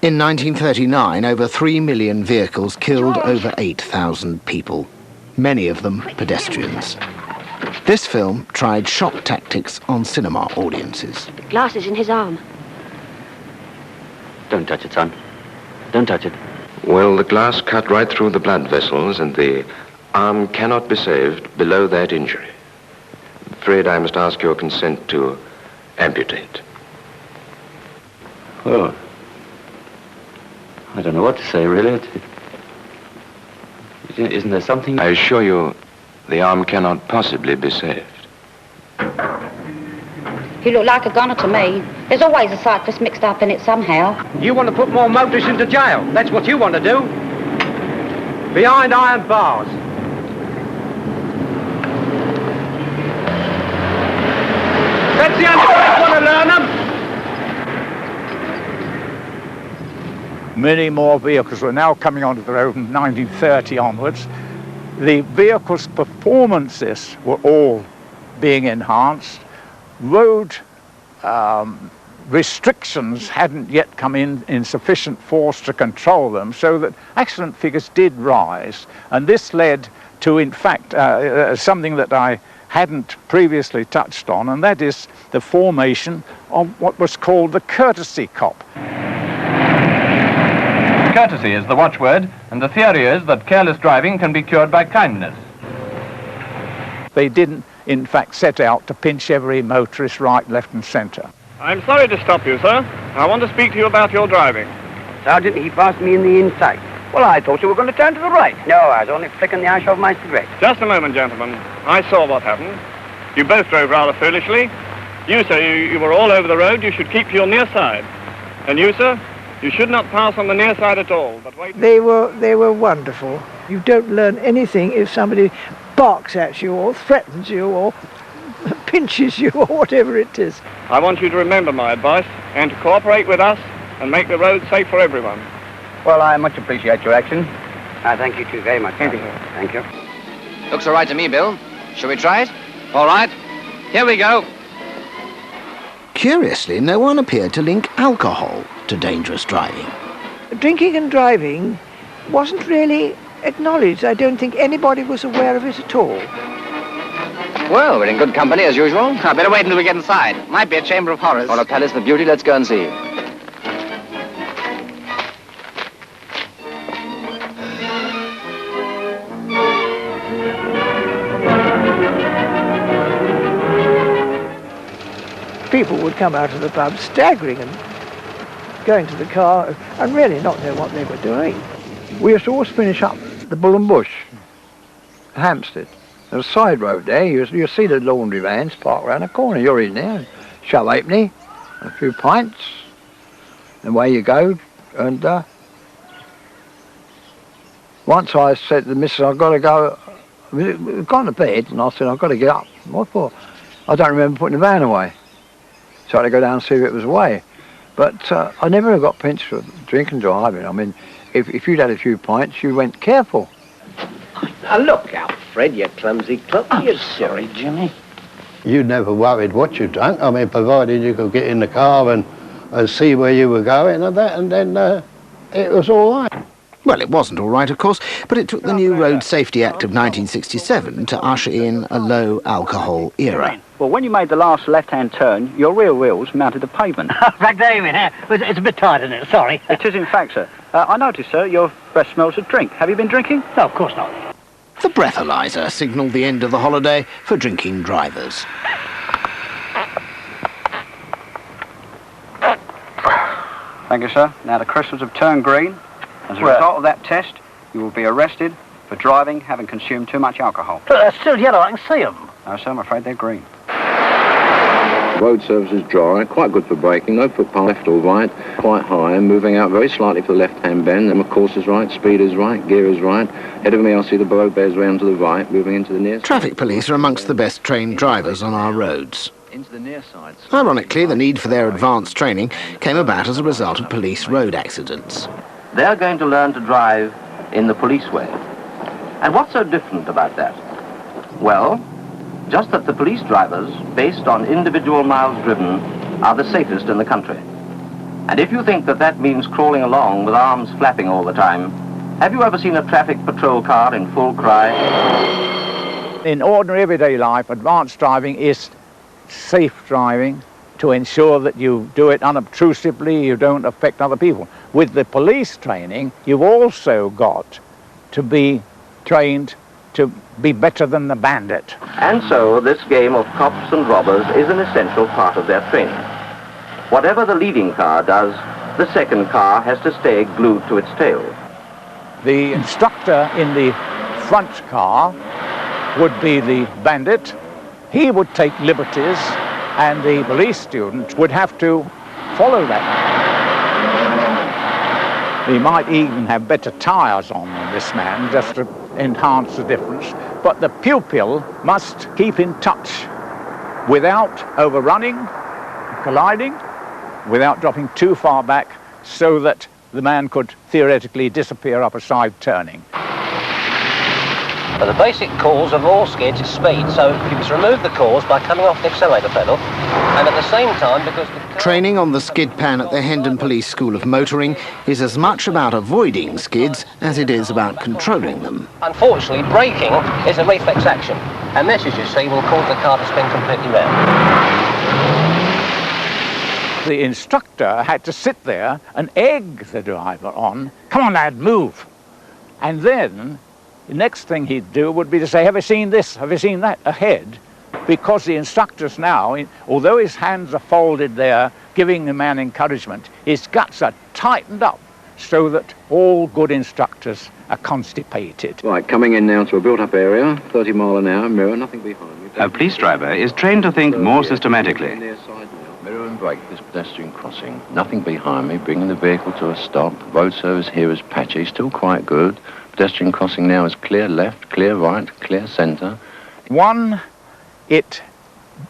In 1939, over 3 million vehicles killed over 8,000 people, many of them pedestrians. This film tried shock tactics on cinema audiences. The glass is in his arm. Don't touch it, son. Don't touch it. Well, the glass cut right through the blood vessels and the arm cannot be saved below that injury. I'm afraid I must ask your consent to amputate. Well, I don't know what to say, really. Isn't there something... I assure you, the arm cannot possibly be saved. You look like a gunner to me. There's always a cyclist mixed up in it somehow. You want to put more motorists into jail. That's what you want to do. Behind iron bars. That's the only way you want to learn them. Many more vehicles were now coming onto the road from 1930 onwards. The vehicles' performances were all being enhanced. Road restrictions hadn't yet come in sufficient force to control them, so that accident figures did rise. And this led to, in fact, something that I hadn't previously touched on, and that is the formation of what was called the courtesy cop. Courtesy is the watchword, and the theory is that careless driving can be cured by kindness. They didn't, in fact, set out to pinch every motorist right, left and centre. I'm sorry to stop you, sir. I want to speak to you about your driving. Sergeant, he passed me in the inside. Well, I thought you were going to turn to the right. No, I was only flicking the ash off my cigarette. Just a moment, gentlemen. I saw what happened. You both drove rather foolishly. You, sir, you were all over the road. You should keep to your near side. And you, sir, you should not pass on the near side at all, but wait... They were wonderful. You don't learn anything if somebody barks at you or threatens you or pinches you or whatever it is. I want you to remember my advice and to cooperate with us and make the road safe for everyone. Well, I much appreciate your action. I thank you too very much. Thank you. Thank you. Looks all right to me, Bill. Shall we try it? All right. Here we go. Curiously, no one appeared to link alcohol to dangerous driving. Drinking and driving wasn't really acknowledged. I don't think anybody was aware of it at all. Well, we're in good company as usual. I better wait until we get inside. Might be a chamber of horrors. Or a palace of beauty. Let's go and see. People would come out of the pub staggering and going to the car and really not know what they were doing. We used to always finish up the Bull and Bush, Hampstead. There's a side road there. You see the laundry vans parked around the corner. You're in there, shove halfpenny, a few pints, and away you go. And once I said to the missus, I've got to go. We've gone to bed, and I said, I've got to get up. What for? I don't remember putting the van away. So I had to go down and see if it was away. But I never got pinched for drink and driving. I mean, if you'd had a few pints, you went careful. Now look out, Fred, you clumsy clump. I'm sorry, Jimmy. You never worried what you drank. I mean, provided you could get in the car and see where you were going and that, and then it was all right. Well, it wasn't all right, of course, but it took the new Road Safety Act of 1967 to usher in a low-alcohol era. Well, when you made the last left-hand turn, your rear wheels mounted the pavement. Back there, you mean, huh? It's a bit tight, isn't it? Sorry. It is, in fact, sir. I notice, sir, your breath smells of drink. Have you been drinking? No, of course not. The breathalyzer signalled the end of the holiday for drinking drivers. Thank you, sir. Now the crystals have turned green. As a result of that test, you will be arrested for driving having consumed too much alcohol. Look, they're still yellow. I can see them. No, sir, I'm afraid they're green. Road surface is dry, quite good for braking, no footpath left or right, quite high, moving out very slightly for the left-hand bend, and my course is right, speed is right, gear is right. Ahead of me I'll see the road bears round to the right, moving into the near side. Traffic police are amongst the best trained drivers on our roads. Ironically, the need for their advanced training came about as a result of police road accidents. They're going to learn to drive in the police way. And what's so different about that? Well, just that the police drivers, based on individual miles driven, are the safest in the country. And if you think that that means crawling along with arms flapping all the time, have you ever seen a traffic patrol car in full cry? In ordinary everyday life, advanced driving is safe driving to ensure that you do it unobtrusively, you don't affect other people. With the police training, you've also got to be trained to be better than the bandit. And so this game of cops and robbers is an essential part of their training. Whatever the leading car does, the second car has to stay glued to its tail. The instructor in the front car would be the bandit. He would take liberties, and the police student would have to follow that. He might even have better tyres on than this man, just to enhance the difference. But the pupil must keep in touch without overrunning, colliding, without dropping too far back, so that the man could theoretically disappear up a side turning. But the basic cause of all skids is speed, so you must remove the cause by cutting off the accelerator pedal, and at the same time, because the Training on the skid pan at the Hendon Police School of Motoring is as much about avoiding skids as it is about controlling them. unfortunately, braking is a reflex action, and this, as you see, will cause the car to spin completely round. The instructor had to sit there and egg the driver on, come on lad, move. And then the next thing he'd do would be to say, have you seen this, have you seen that, ahead? Because the instructor's now, although his hands are folded there, giving the man encouragement, his guts are tightened up so that all good instructors are constipated. Right, coming in now to a built-up area, 30 mile an hour, mirror, nothing behind me. A police driver is trained to think more systematically. Mirror and brake this pedestrian crossing. Nothing behind me, bringing the vehicle to a stop. Road service here is patchy, still quite good. Pedestrian crossing now is clear left, clear right, clear centre. One, it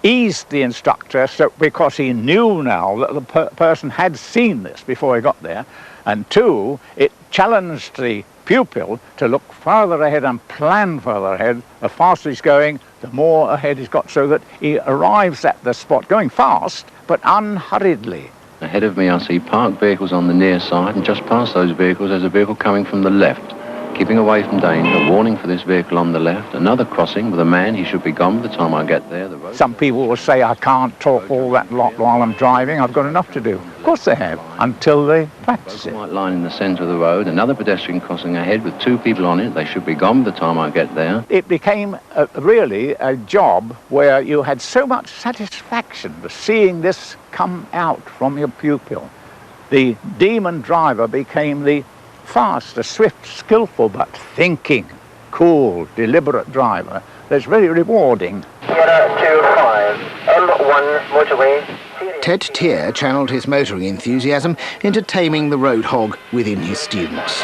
eased the instructor because he knew now that the person had seen this before he got there. And two, it challenged the pupil to look farther ahead and plan further ahead. The faster he's going, the more ahead he's got, so that he arrives at the spot going fast, but unhurriedly. Ahead of me I see parked vehicles on the near side, and just past those vehicles there's a vehicle coming from the left. Keeping away from danger, warning for this vehicle on the left. Another crossing with a man, he should be gone by the time I get there. Some people will say, I can't talk all that lot while I'm driving, I've got enough to do. Of course they have, until they practice it. White line in the centre of the road, another pedestrian crossing ahead with two people on it. They should be gone by the time I get there. It became really a job where you had so much satisfaction for seeing this come out from your pupil. The demon driver became the fast, a swift, skillful, but thinking, cool, deliberate driver that's very rewarding. M1 motorway. Ted Tier channeled his motoring enthusiasm into taming the road hog within his students.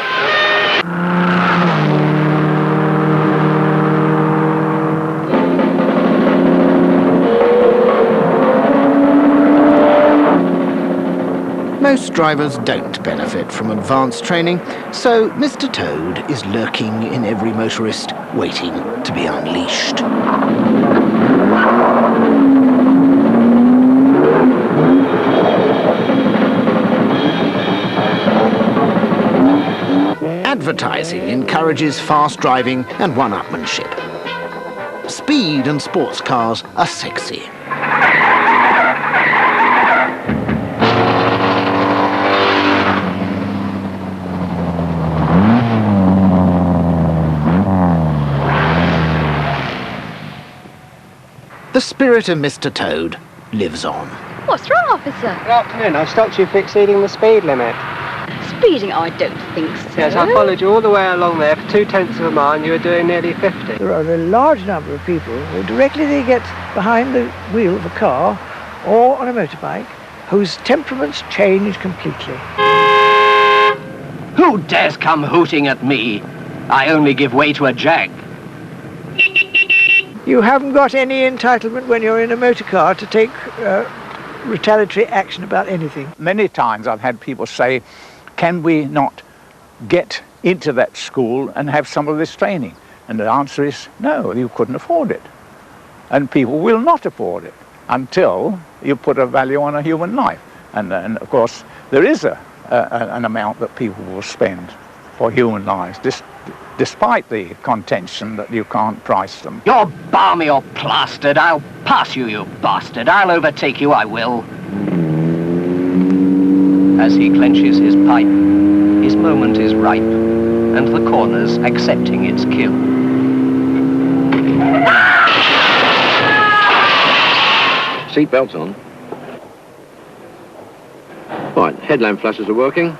Most drivers don't benefit from advanced training, so Mr. Toad is lurking in every motorist, waiting to be unleashed. Advertising encourages fast driving and one-upmanship. Speed and sports cars are sexy. The spirit of Mr. Toad lives on. What's wrong, officer? Good afternoon. I stopped you for exceeding the speed limit. Speeding? I don't think so. Yes, I followed you all the way along there for 0.2 of a mile and you were doing nearly 50. There are a large number of people who directly they get behind the wheel of a car or on a motorbike whose temperaments change completely. Who dares come hooting at me? I only give way to a jag. You haven't got any entitlement when you're in a motor car to take retaliatory action about anything. Many times I've had people say, can we not get into that school and have some of this training? And the answer is no, you couldn't afford it. And people will not afford it until you put a value on a human life. And of course, there is an amount that people will spend for human lives, despite the contention that you can't price them. You're balmy or plastered. I'll pass you, you bastard. I'll overtake you, I will. As he clenches his pipe, his moment is ripe, and the corner's accepting its kill. Seatbelts on. Right, headlamp flashes are working.